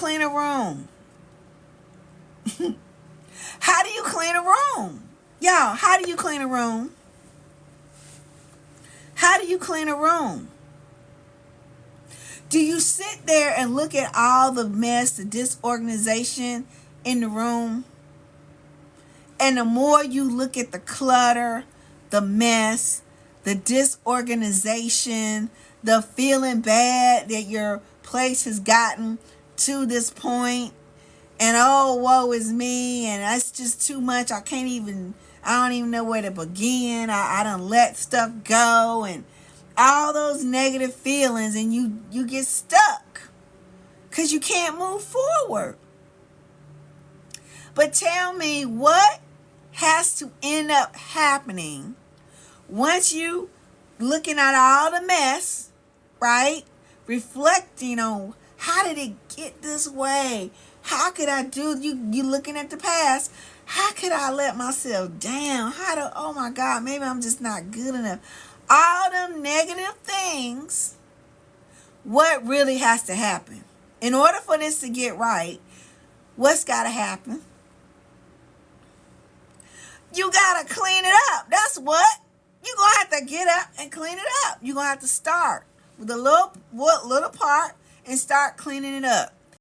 clean a room? How do you clean a room? Y'all, how do you clean a room? How do you clean a room? Do you sit there and look at all the mess, the disorganization in the room? And the more you look at the clutter, the mess, the disorganization, the feeling bad that your place has gotten to this point, and oh, woe is me, and that's just too much. I don't even know where to begin. I done let stuff go, and all those negative feelings, and you get stuck because you can't move forward. But tell me, what has to end up happening once you looking at all the mess, right? Reflecting on, how did it get this way? How could I do, you looking at the past, how could I let myself down? Oh my God, maybe I'm just not good enough. All them negative things, what really has to happen? In order for this to get right, what's got to happen? You got to clean it up. That's what. You're going to have to get up and clean it up. You're going to have to start with a little part and start cleaning it up.